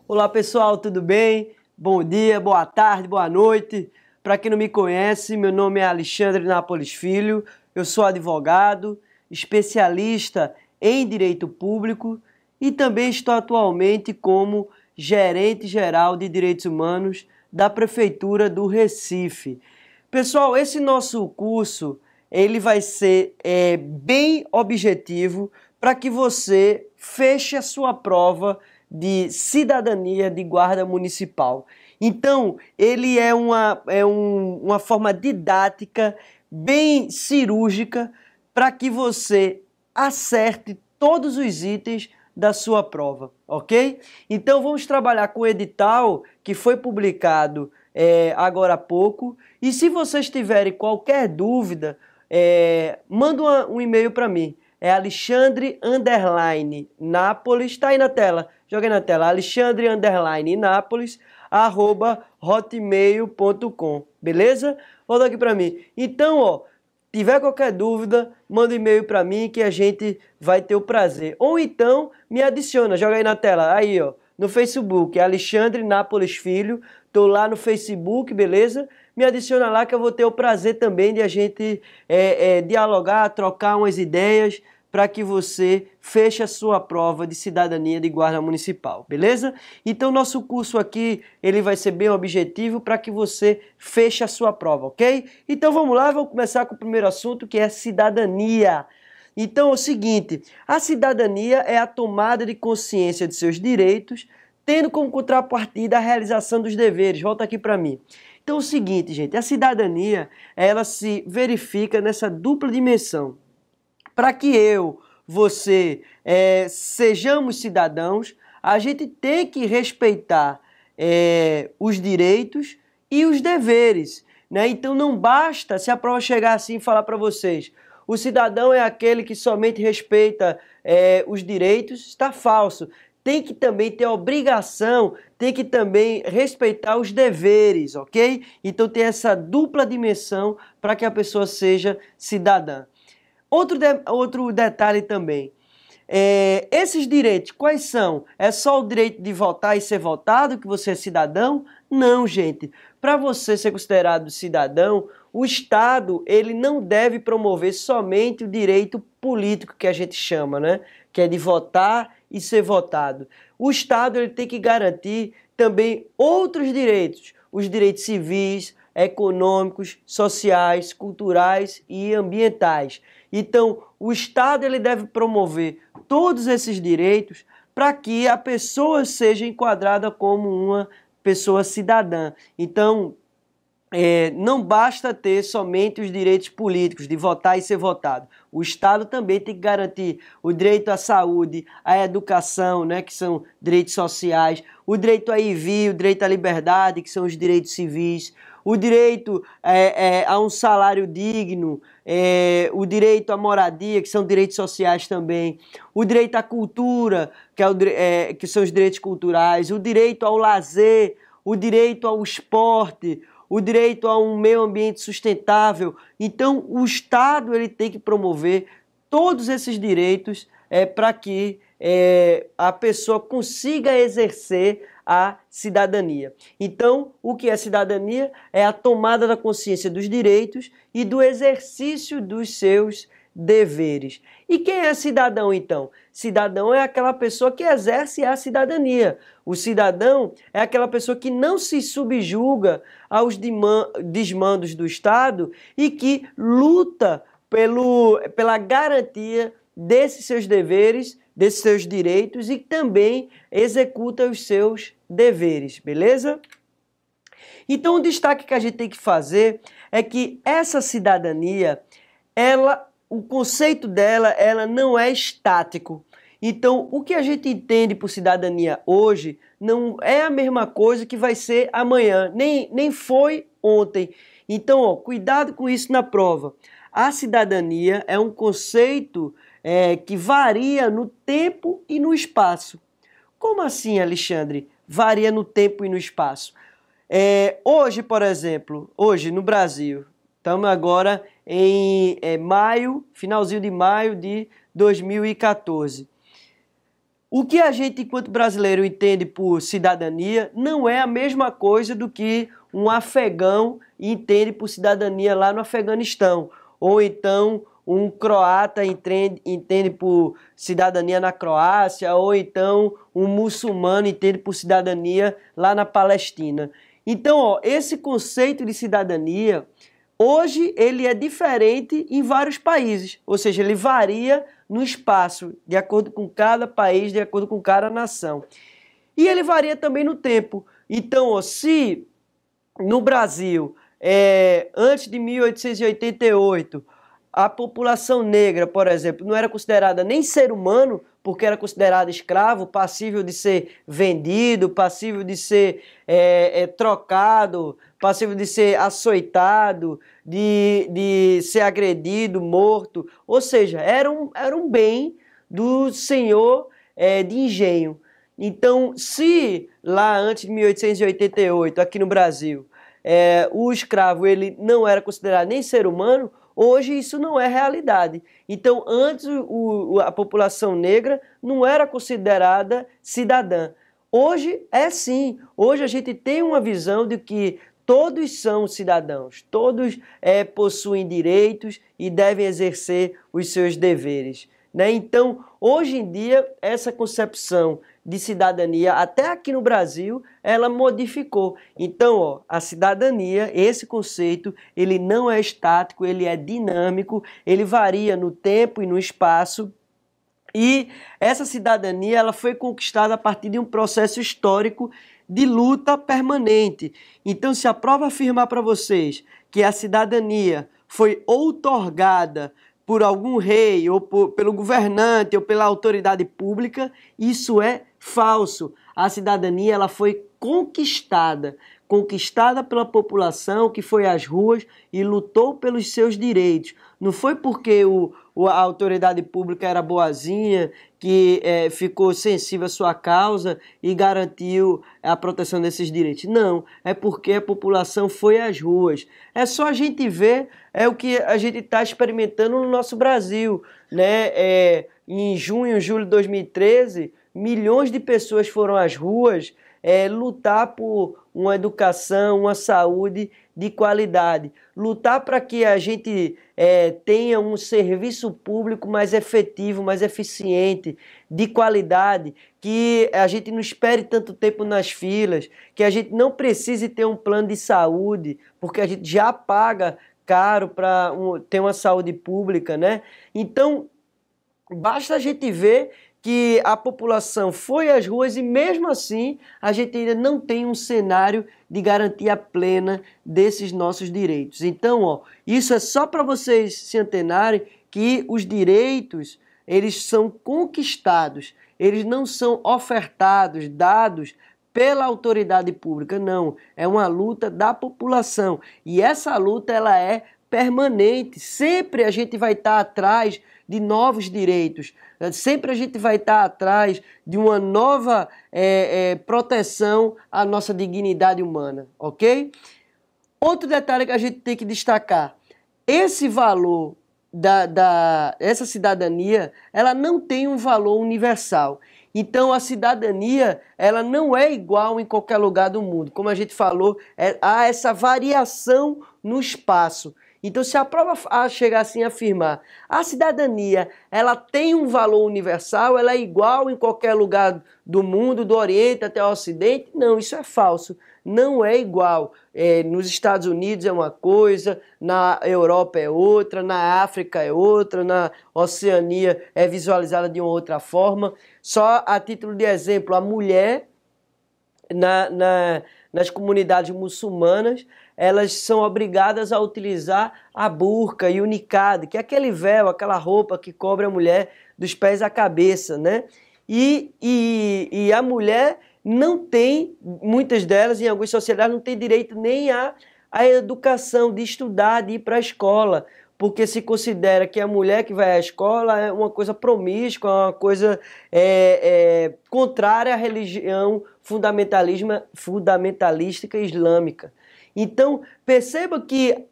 Olá pessoal, tudo bem? Bom dia, boa tarde, boa noite. Para quem não me conhece, meu nome é Alexandre Nápoles Filho, eu sou advogado, especialista em direito público e também estou atualmente como gerente geral de direitos humanos da Prefeitura do Recife. Pessoal, esse nosso curso ele vai ser bem objetivo para que você feche a sua prova de cidadania de guarda municipal. Então, ele é uma forma didática, bem cirúrgica, para que você acerte todos os itens da sua prova, ok? Então, vamos trabalhar com o edital que foi publicado agora há pouco. E se vocês tiverem qualquer dúvida, manda um e-mail para mim. É Alexandre_Nápoles, está aí na tela, joguei na tela, Alexandre_Nápoles@hotmail.com, beleza? Volta aqui para mim. Então, ó, tiver qualquer dúvida, manda um e-mail para mim que a gente vai ter o prazer. Ou então, me adiciona, joga aí na tela, aí ó, no Facebook, Alexandre Nápoles Filho, tô lá no Facebook, beleza? Me adiciona lá que eu vou ter o prazer também de a gente dialogar, trocar umas ideias para que você feche a sua prova de cidadania de guarda municipal, beleza? Então, nosso curso aqui, ele vai ser bem objetivo para que você feche a sua prova, ok? Então, vamos lá, vamos começar com o primeiro assunto, que é cidadania. Então, é o seguinte, a cidadania é a tomada de consciência de seus direitos, tendo como contrapartida a realização dos deveres. Volta aqui para mim. Então, é o seguinte, gente, a cidadania, ela se verifica nessa dupla dimensão. Para que você, sejamos cidadãos, a gente tem que respeitar os direitos e os deveres, né? Então não basta se a prova chegar assim e falar para vocês, o cidadão é aquele que somente respeita os direitos, está falso. Tem que também ter a obrigação, tem que também respeitar os deveres, ok? Então tem essa dupla dimensão para que a pessoa seja cidadã. Outro detalhe também, esses direitos, quais são? É só o direito de votar e ser votado, que você é cidadão? Não, gente. Para você ser considerado cidadão, o Estado ele não deve promover somente o direito político que a gente chama, né? Que é de votar e ser votado. O Estado ele tem que garantir também outros direitos, os direitos civis, econômicos, sociais, culturais e ambientais. Então, o Estado ele deve promover todos esses direitos para que a pessoa seja enquadrada como uma pessoa cidadã. Então, não basta ter somente os direitos políticos de votar e ser votado. O Estado também tem que garantir o direito à saúde, à educação, né, que são direitos sociais, o direito a ir e vir, o direito à liberdade, que são os direitos civis, o direito a um salário digno, o direito à moradia, que são direitos sociais também, o direito à cultura, que são os direitos culturais, o direito ao lazer, o direito ao esporte, o direito a um meio ambiente sustentável. Então, o Estado ele tem que promover todos esses direitos para que a pessoa consiga exercer a cidadania. Então, o que é cidadania? É a tomada da consciência dos direitos e do exercício dos seus deveres. E quem é cidadão, então? Cidadão é aquela pessoa que exerce a cidadania. O cidadão é aquela pessoa que não se subjuga aos desmandos do Estado e que luta pela garantia desses seus deveres, desses seus direitos e também executa os seus deveres, beleza? Então, o destaque que a gente tem que fazer é que essa cidadania, o conceito dela, ela não é estático. Então, o que a gente entende por cidadania hoje não é a mesma coisa que vai ser amanhã, nem foi ontem. Então, ó, cuidado com isso na prova. A cidadania é um conceito que varia no tempo e no espaço. Como assim, Alexandre? Varia no tempo e no espaço. Hoje, por exemplo, hoje no Brasil, estamos agora em maio, finalzinho de maio de 2014. O que a gente, enquanto brasileiro, entende por cidadania não é a mesma coisa do que um afegão entende por cidadania lá no Afeganistão. Ou então um croata entende por cidadania na Croácia, ou então um muçulmano entende por cidadania lá na Palestina. Então, ó, esse conceito de cidadania, hoje ele é diferente em vários países, ou seja, ele varia no espaço, de acordo com cada país, de acordo com cada nação. E ele varia também no tempo. Então, ó, se no Brasil, antes de 1888, a população negra, por exemplo, não era considerada nem ser humano, porque era considerado escravo, passível de ser vendido, passível de ser trocado, passível de ser açoitado, de ser agredido, morto. Ou seja, era um bem do senhor de engenho. Então, se lá antes de 1888, aqui no Brasil, o escravo ele não era considerado nem ser humano, hoje isso não é realidade. Então, antes a população negra não era considerada cidadã. Hoje é sim. Hoje a gente tem uma visão de que todos são cidadãos, todos possuem direitos e devem exercer os seus deveres, né? Então, hoje em dia, essa concepção de cidadania, até aqui no Brasil, ela modificou. Então, ó, a cidadania, esse conceito, ele não é estático, ele é dinâmico, ele varia no tempo e no espaço. E essa cidadania ela foi conquistada a partir de um processo histórico de luta permanente. Então, se a prova afirmar para vocês que a cidadania foi outorgada por algum rei, ou pelo governante, ou pela autoridade pública, isso é falso. A cidadania ela foi conquistada pela população que foi às ruas e lutou pelos seus direitos. Não foi porque a autoridade pública era boazinha, que ficou sensível à sua causa e garantiu a proteção desses direitos. Não, é porque a população foi às ruas. É só a gente ver o que a gente está experimentando no nosso Brasil, né? Em junho, julho de 2013, milhões de pessoas foram às ruas lutar por uma educação, uma saúde de qualidade, lutar para que a gente tenha um serviço público mais efetivo, mais eficiente, de qualidade, que a gente não espere tanto tempo nas filas, que a gente não precise ter um plano de saúde, porque a gente já paga caro para ter uma saúde pública, né? Então, basta a gente ver que a população foi às ruas e mesmo assim a gente ainda não tem um cenário de garantia plena desses nossos direitos. Então, ó, isso é só para vocês se antenarem que os direitos, eles são conquistados, eles não são ofertados, dados pela autoridade pública, não. É uma luta da população e essa luta ela é permanente, sempre a gente vai estar atrás de novos direitos, sempre a gente vai estar atrás de uma nova proteção à nossa dignidade humana, ok? Outro detalhe que a gente tem que destacar, esse valor essa cidadania, ela não tem um valor universal. Então a cidadania, ela não é igual em qualquer lugar do mundo. Como a gente falou, há essa variação no espaço. Então, se a prova chegar assim a afirmar a cidadania ela tem um valor universal, ela é igual em qualquer lugar do mundo, do Oriente até o Ocidente, não, isso é falso. Não é igual. Nos Estados Unidos é uma coisa, na Europa é outra, na África é outra, na Oceania é visualizada de uma outra forma. Só a título de exemplo, a mulher nas comunidades muçulmanas, elas são obrigadas a utilizar a burca e o niqab, que é aquele véu, aquela roupa que cobre a mulher dos pés à cabeça, né? E a mulher não tem, muitas delas, em algumas sociedades, não tem direito nem à educação, de estudar, de ir para a escola, porque se considera que a mulher que vai à escola é uma coisa promíscua, uma coisa contrária à religião fundamentalística islâmica. Então, perceba que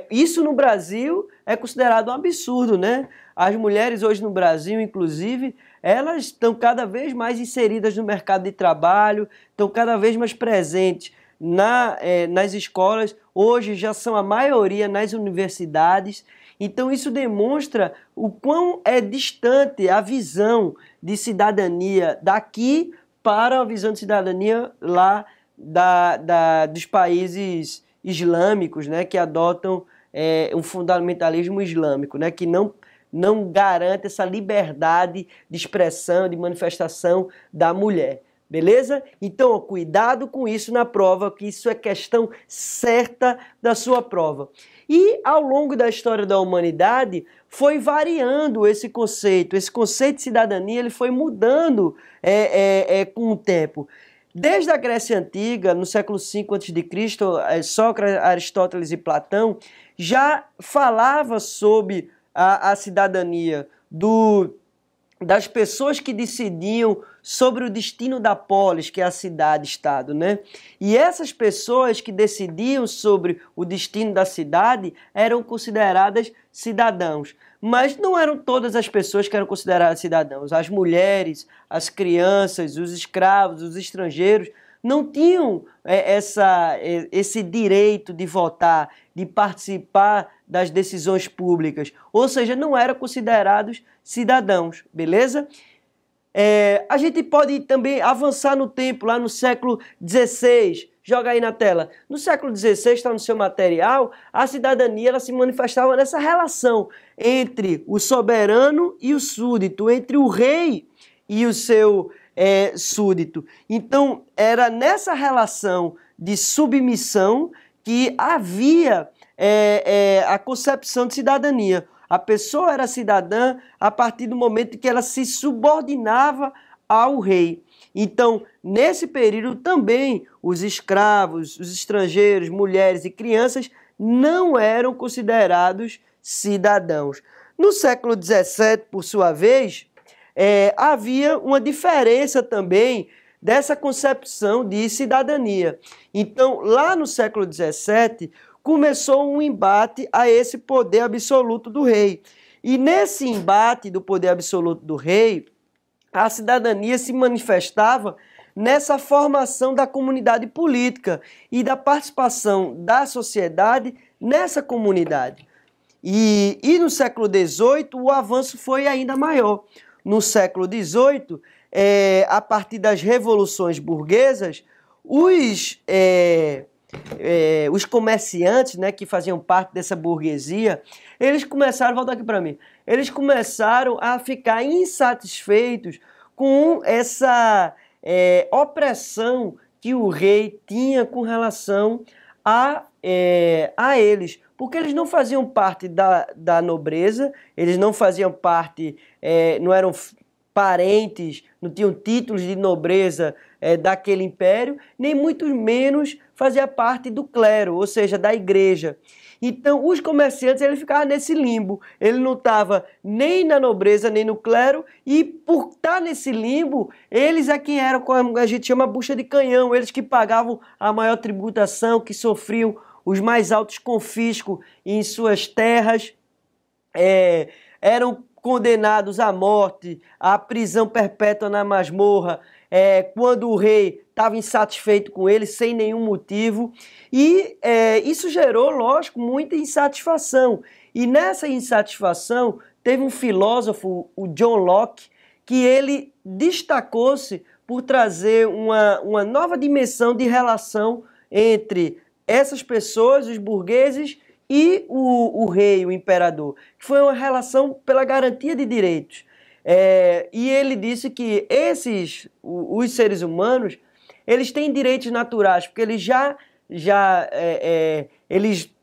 isso no Brasil é considerado um absurdo, né? As mulheres hoje no Brasil, inclusive, elas estão cada vez mais inseridas no mercado de trabalho, estão cada vez mais presentes nas escolas, hoje já são a maioria nas universidades. Então isso demonstra o quão é distante a visão de cidadania daqui para a visão de cidadania lá dos países islâmicos, né, que adotam um fundamentalismo islâmico, né, que não garante essa liberdade de expressão, de manifestação da mulher. Beleza? Então, ó, cuidado com isso na prova, que isso é questão certa da sua prova. E ao longo da história da humanidade foi variando esse conceito de cidadania ele foi mudando com o tempo. Desde a Grécia Antiga, no século V a.C., Sócrates, Aristóteles e Platão já falava sobre a cidadania das pessoas que decidiam sobre o destino da polis, que é a cidade-estado, né? E essas pessoas que decidiam sobre o destino da cidade eram consideradas cidadãos. Mas não eram todas as pessoas que eram consideradas cidadãos. As mulheres, as crianças, os escravos, os estrangeiros não tinham esse direito de votar, de participar das decisões públicas. Ou seja, não eram considerados cidadãos, beleza? A gente pode também avançar no tempo, lá no século XVI. Joga aí na tela. No século XVI, está no seu material, a cidadania ela se manifestava nessa relação entre o soberano e o súdito, entre o rei e o seu súdito. Então, era nessa relação de submissão que havia a concepção de cidadania. A pessoa era cidadã a partir do momento que ela se subordinava ao rei. Então, nesse período também, os escravos, os estrangeiros, mulheres e crianças não eram considerados cidadãos. No século XVII, por sua vez, havia uma diferença também dessa concepção de cidadania. Então, lá no século XVII, começou um embate a esse poder absoluto do rei. E nesse embate do poder absoluto do rei, a cidadania se manifestava nessa formação da comunidade política e da participação da sociedade nessa comunidade. E no século XVIII, o avanço foi ainda maior. No século XVIII, a partir das revoluções burguesas, os comerciantes, né, que faziam parte dessa burguesia, eles começaram, volta aqui para mim, eles começaram a ficar insatisfeitos com essa opressão que o rei tinha com relação a eles, porque eles não faziam parte da nobreza, eles não faziam parte, não eram parentes, não tinham títulos de nobreza daquele império, nem muito menos fazia parte do clero, ou seja, da igreja. Então, os comerciantes eles ficavam nesse limbo. Ele não estava nem na nobreza, nem no clero, e por estar nesse limbo, eles é que eram, como a gente chama, bucha de canhão, eles que pagavam a maior tributação, que sofriam os mais altos confiscos em suas terras, eram condenados à morte, à prisão perpétua na masmorra, quando o rei estava insatisfeito com ele, sem nenhum motivo. E isso gerou, lógico, muita insatisfação. E nessa insatisfação, teve um filósofo, o John Locke, que ele destacou-se por trazer uma nova dimensão de relação entre essas pessoas, os burgueses, e o rei, o imperador, que foi uma relação pela garantia de direitos. E ele disse que os seres humanos, eles têm direitos naturais, porque eles,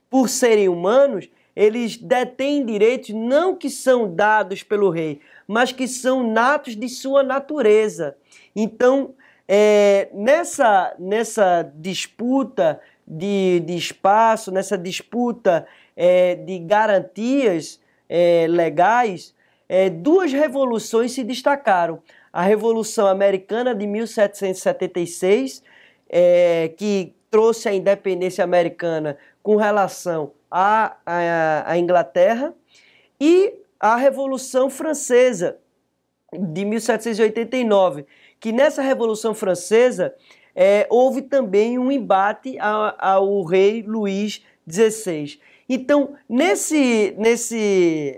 por serem humanos, eles detêm direitos não que são dados pelo rei, mas que são natos de sua natureza. Então, nessa disputa de espaço, nessa disputa de garantias legais, duas revoluções se destacaram. A Revolução Americana de 1776, que trouxe a independência americana com relação à Inglaterra, e a Revolução Francesa de 1789, que nessa Revolução Francesa houve também um embate ao rei Luís XVI. Então,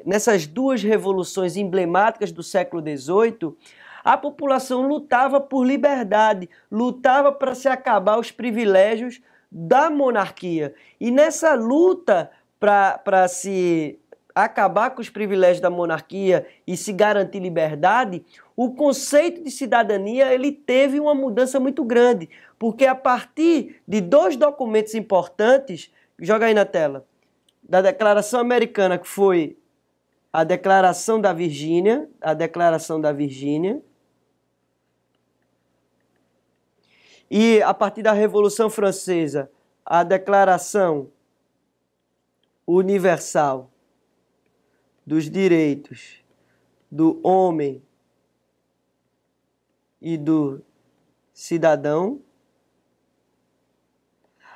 nessas duas revoluções emblemáticas do século XVIII, a população lutava por liberdade, lutava para se acabar os privilégios da monarquia. E nessa luta para se acabar com os privilégios da monarquia e se garantir liberdade, o conceito de cidadania ele teve uma mudança muito grande, porque a partir de dois documentos importantes, joga aí na tela, da Declaração Americana, que foi a Declaração da Virgínia, e a partir da Revolução Francesa, a Declaração Universal dos Direitos do Homem e do Cidadão.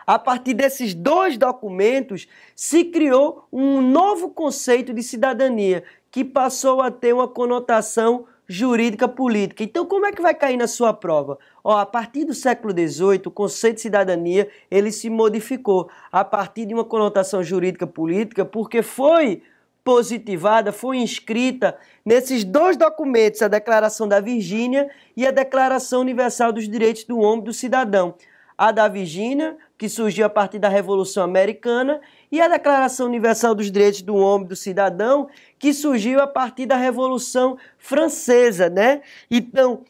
A partir desses dois documentos, se criou um novo conceito de cidadania, que passou a ter uma conotação jurídica política. Então, como é que vai cair na sua prova? A partir do século XVIII, o conceito de cidadania ele se modificou a partir de uma conotação jurídica política, porque foi positivada, foi inscrita nesses dois documentos, a Declaração da Virgínia e a Declaração Universal dos Direitos do Homem e do Cidadão. A da Virgínia, que surgiu a partir da Revolução Americana, e a Declaração Universal dos Direitos do Homem e do Cidadão, que surgiu a partir da Revolução Francesa, né? Então,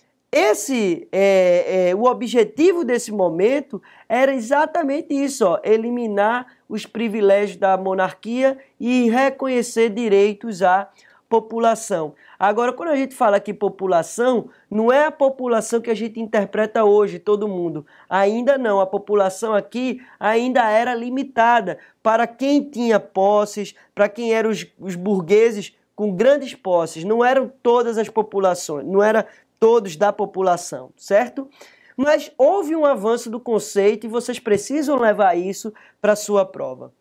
o objetivo desse momento era exatamente isso, eliminar os privilégios da monarquia e reconhecer direitos à população. Agora, quando a gente fala aqui população, não é a população que a gente interpreta hoje, todo mundo. Ainda não, a população aqui ainda era limitada para quem tinha posses, para quem eram os burgueses com grandes posses. Não eram todas as populações, não era todos da população, certo? Mas houve um avanço do conceito e vocês precisam levar isso para a sua prova.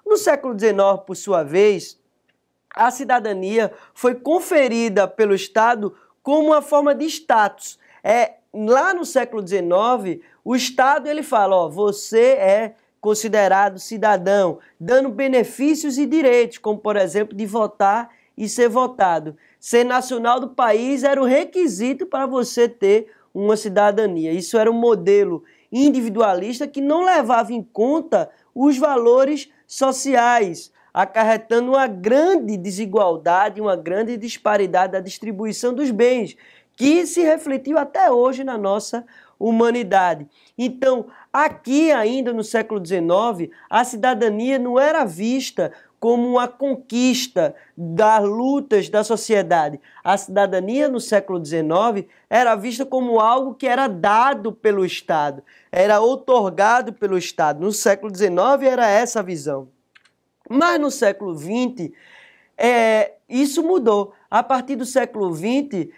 No século XIX, por sua vez, a cidadania foi conferida pelo Estado como uma forma de status. Lá no século XIX, o Estado ele fala, você é considerado cidadão, dando benefícios e direitos, como por exemplo de votar e ser votado. Ser nacional do país era o requisito para você ter uma cidadania. Isso era um modelo individualista que não levava em conta os valores sociais, acarretando uma grande desigualdade, uma grande disparidade da distribuição dos bens, que se refletiu até hoje na nossa humanidade. Então, aqui ainda no século XIX, a cidadania não era vista como uma conquista das lutas da sociedade. A cidadania no século XIX era vista como algo que era dado pelo Estado, era outorgado pelo Estado. No século XIX era essa a visão. Mas no século XX, isso mudou. A partir do século XX,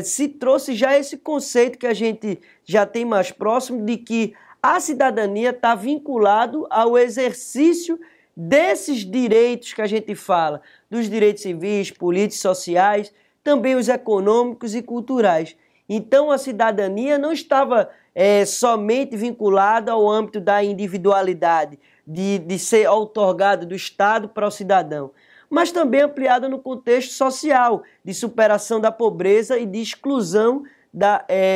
se trouxe já esse conceito que a gente já tem mais próximo de que a cidadania está vinculado ao exercício desses direitos que a gente fala, dos direitos civis, políticos, sociais, também os econômicos e culturais. Então a cidadania não estava somente vinculada ao âmbito da individualidade, de ser outorgado do Estado para o cidadão, mas também ampliada no contexto social, de superação da pobreza e de exclusão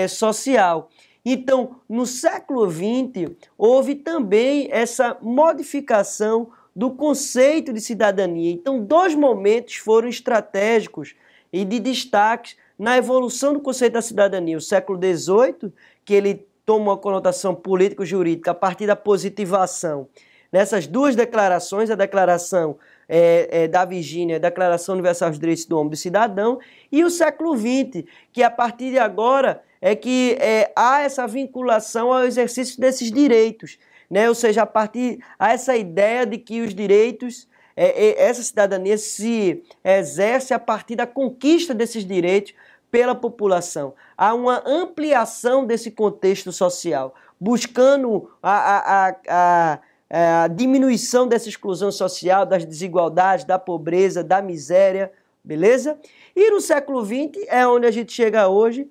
social. Então, no século XX, houve também essa modificação do conceito de cidadania. Então, dois momentos foram estratégicos e de destaque na evolução do conceito da cidadania. O século XVIII, que ele toma uma conotação político-jurídica a partir da positivação. Nessas duas declarações, a Declaração da Virgínia, a Declaração Universal dos Direitos do Homem e do Cidadão, e o século XX, que a partir de agora há essa vinculação ao exercício desses direitos, né? Ou seja, a partir essa ideia de que os direitos, essa cidadania se exerce a partir da conquista desses direitos pela população. Há uma ampliação desse contexto social, buscando a diminuição dessa exclusão social, das desigualdades, da pobreza, da miséria, beleza? E no século XX é onde a gente chega hoje,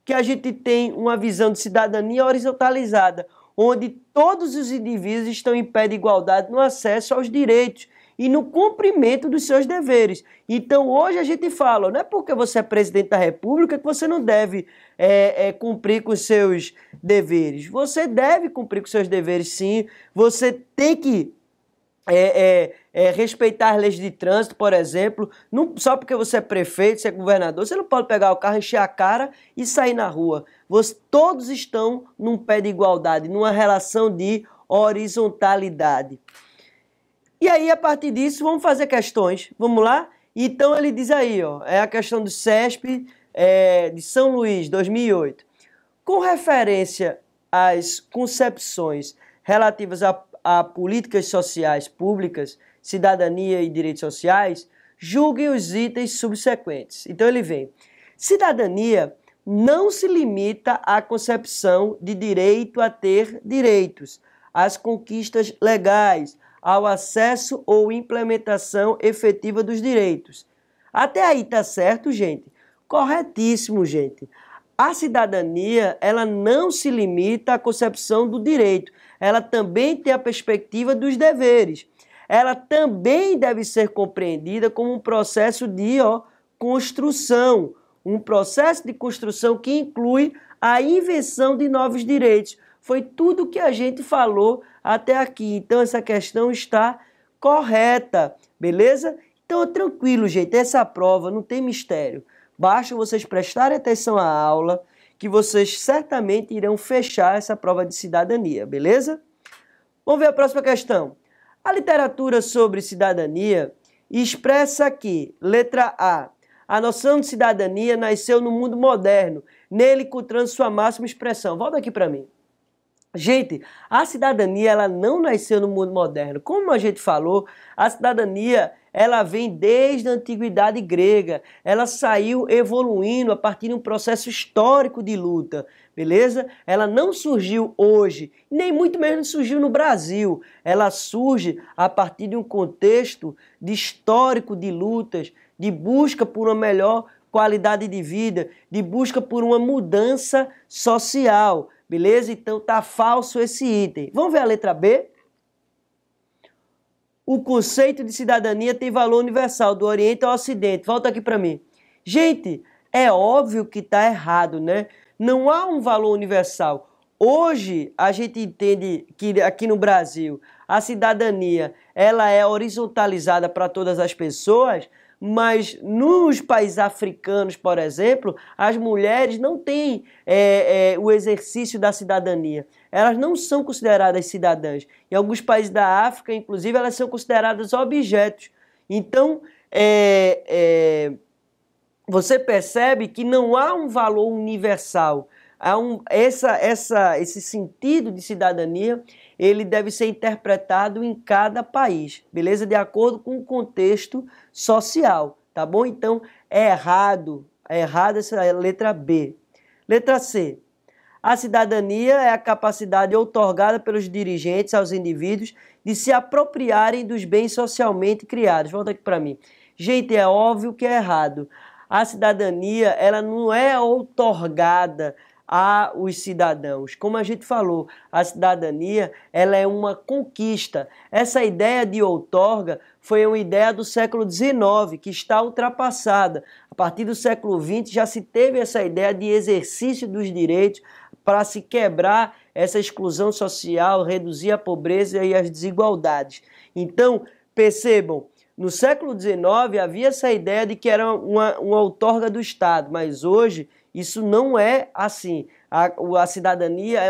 que a gente tem uma visão de cidadania horizontalizada, onde todos os indivíduos estão em pé de igualdade no acesso aos direitos e no cumprimento dos seus deveres. Então hoje a gente fala, não é porque você é presidente da República que você não deve cumprir com os seus deveres. Você deve cumprir com os seus deveres, sim. Você tem que respeitar as leis de trânsito, por exemplo. Não, só porque você é prefeito, você é governador, você não pode pegar o carro, encher a cara e sair na rua. Todos estão num pé de igualdade, numa relação de horizontalidade. E aí, a partir disso, vamos fazer questões. Vamos lá? Então, ele diz aí, ó, é a questão do CESP de São Luís, 2008. Com referência às concepções relativas a políticas sociais públicas, cidadania e direitos sociais, julguem os itens subsequentes. Então, ele vem. Cidadania não se limita à concepção de direito a ter direitos, às conquistas legais, ao acesso ou implementação efetiva dos direitos. Até aí tá certo, gente? Corretíssimo, gente. A cidadania, ela não se limita à concepção do direito. Ela também tem a perspectiva dos deveres. Ela também deve ser compreendida como um processo de construção. Um processo de construção que inclui a invenção de novos direitos. Foi tudo que a gente falou até aqui. Então, essa questão está correta, beleza? Então, tranquilo, gente. Essa prova não tem mistério. Basta vocês prestarem atenção à aula, que vocês certamente irão fechar essa prova de cidadania, beleza? Vamos ver a próxima questão. A literatura sobre cidadania expressa que, letra A noção de cidadania nasceu no mundo moderno, nele encontrando sua máxima expressão. Volta aqui para mim. Gente, a cidadania ela não nasceu no mundo moderno. Como a gente falou, a cidadania ela vem desde a antiguidade grega. Ela saiu evoluindo a partir de um processo histórico de luta, beleza? Ela não surgiu hoje, nem muito menos surgiu no Brasil. Ela surge a partir de um contexto de histórico de lutas, de busca por uma melhor qualidade de vida, de busca por uma mudança social. Beleza? Então tá falso esse item. Vamos ver a letra B? O conceito de cidadania tem valor universal, do Oriente ao Ocidente. Volta aqui para mim. Gente, é óbvio que tá errado, né? Não há um valor universal. Hoje, a gente entende que aqui no Brasil, a cidadania ela é horizontalizada para todas as pessoas, mas nos países africanos, por exemplo, as mulheres não têm o exercício da cidadania. Elas não são consideradas cidadãs. Em alguns países da África, inclusive, elas são consideradas objetos. Então, você percebe que não há um valor universal. Há esse sentido de cidadania, ele deve ser interpretado em cada país, beleza? De acordo com o contexto social, tá bom? Então, é errado essa letra B. Letra C. A cidadania é a capacidade outorgada pelos dirigentes aos indivíduos de se apropriarem dos bens socialmente criados. Volta aqui para mim. Gente, é óbvio que é errado. A cidadania, ela não é outorgada aos cidadãos. Como a gente falou, a cidadania ela é uma conquista. Essa ideia de outorga foi uma ideia do século XIX, que está ultrapassada. A partir do século XX já se teve essa ideia de exercício dos direitos para se quebrar essa exclusão social, reduzir a pobreza e as desigualdades. Então, percebam, no século XIX havia essa ideia de que era uma outorga do Estado, mas hoje isso não é assim. A cidadania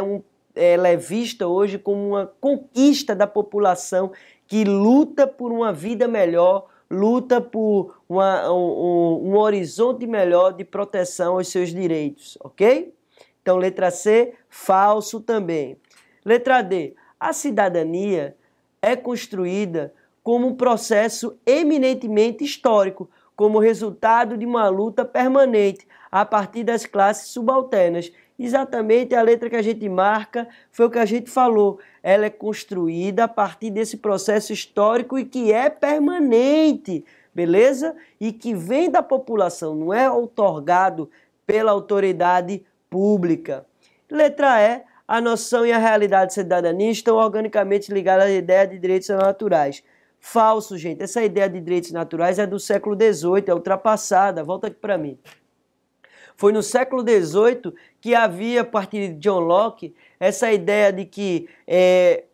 ela é vista hoje como uma conquista da população que luta por uma vida melhor, luta por um horizonte melhor de proteção aos seus direitos, ok? Então, letra C, falso também. Letra D, A cidadania é construída como um processo eminentemente histórico, como resultado de uma luta permanente a partir das classes subalternas. Exatamente a letra que a gente marca foi o que a gente falou. Ela é construída a partir desse processo histórico e que é permanente, beleza? E que vem da população, não é outorgado pela autoridade pública. Letra E, a noção e a realidade de cidadania estão organicamente ligadas à ideia de direitos naturais. Falso, gente. Essa ideia de direitos naturais é do século XVIII, é ultrapassada. Volta aqui para mim. Foi no século XVIII que havia, a partir de John Locke, essa ideia de que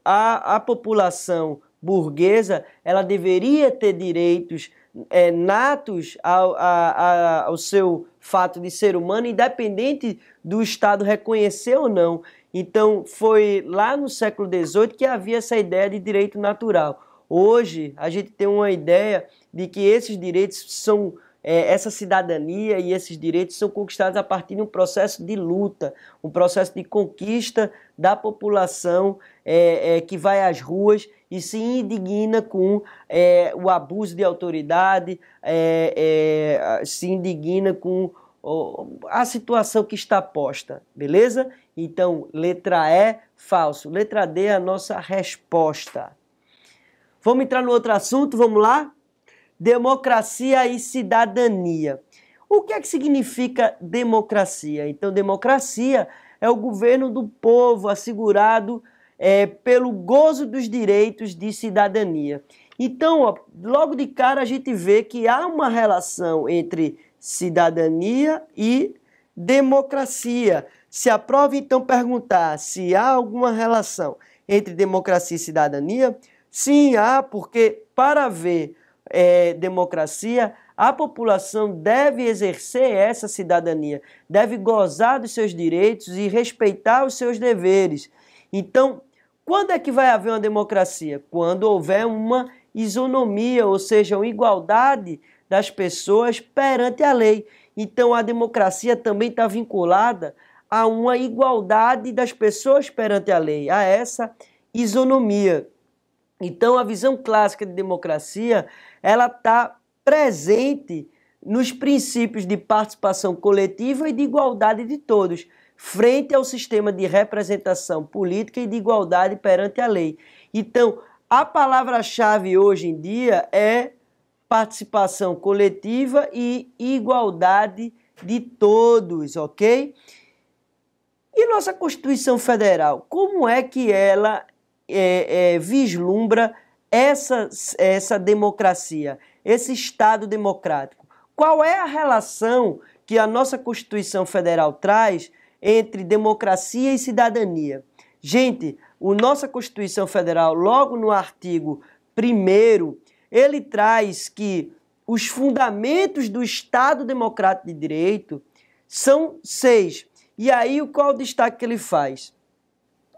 a população burguesa ela deveria ter direitos natos ao seu fato de ser humano, independente do Estado reconhecer ou não. Então, foi lá no século XVIII que havia essa ideia de direito natural. Hoje, a gente tem uma ideia de que esses direitos são, essa cidadania e esses direitos são conquistados a partir de um processo de luta, um processo de conquista da população que vai às ruas e se indigna com o abuso de autoridade, se indigna com a situação que está posta, beleza? Então, letra E, falso. Letra D é a nossa resposta. Vamos entrar no outro assunto, vamos lá? Democracia e cidadania. O que é que significa democracia? Então, democracia é o governo do povo assegurado pelo gozo dos direitos de cidadania. Então, ó, logo de cara a gente vê que há uma relação entre cidadania e democracia. Se a prova então perguntar se há alguma relação entre democracia e cidadania, sim, há, porque para haver democracia, a população deve exercer essa cidadania, deve gozar dos seus direitos e respeitar os seus deveres. Então, quando é que vai haver uma democracia? Quando houver uma isonomia, ou seja, uma igualdade das pessoas perante a lei. Então, a democracia também está vinculada a uma igualdade das pessoas perante a lei, a essa isonomia. Então, a visão clássica de democracia, ela está presente nos princípios de participação coletiva e de igualdade de todos, frente ao sistema de representação política e de igualdade perante a lei. Então, a palavra-chave hoje em dia é participação coletiva e igualdade de todos, ok? E nossa Constituição Federal, como é que ela vislumbra essa democracia, esse Estado democrático? Qual é a relação que a nossa Constituição Federal traz entre democracia e cidadania? Gente, a nossa Constituição Federal, logo no artigo 1º, ele traz que os fundamentos do Estado Democrático de Direito são 6. E aí, qual o destaque que ele faz?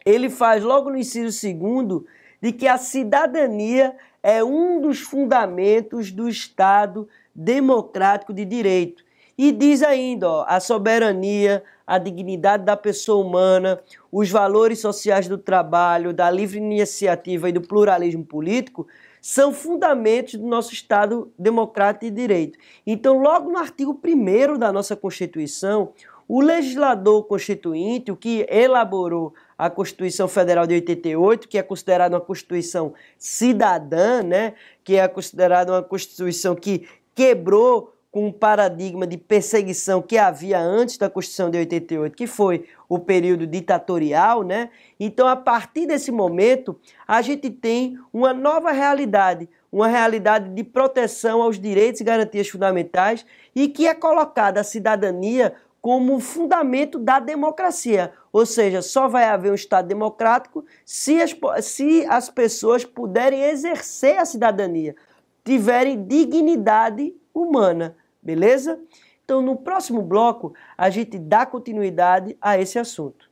Ele faz logo no inciso 2º de que a cidadania é um dos fundamentos do Estado Democrático de Direito. E diz ainda, ó, a soberania, a dignidade da pessoa humana, os valores sociais do trabalho, da livre iniciativa e do pluralismo político são fundamentos do nosso Estado Democrático de Direito. Então, logo no artigo 1º da nossa Constituição, o legislador constituinte, o que elaborou a Constituição Federal de 88, que é considerada uma Constituição cidadã, né? Que é considerada uma Constituição que quebrou com o paradigma de perseguição que havia antes da Constituição de 88, que foi o período ditatorial, né? Então, a partir desse momento, a gente tem uma nova realidade, uma realidade de proteção aos direitos e garantias fundamentais e que é colocada a cidadania como fundamento da democracia. Ou seja, só vai haver um Estado democrático se as pessoas puderem exercer a cidadania, tiverem dignidade humana, beleza? Então, no próximo bloco, a gente dá continuidade a esse assunto.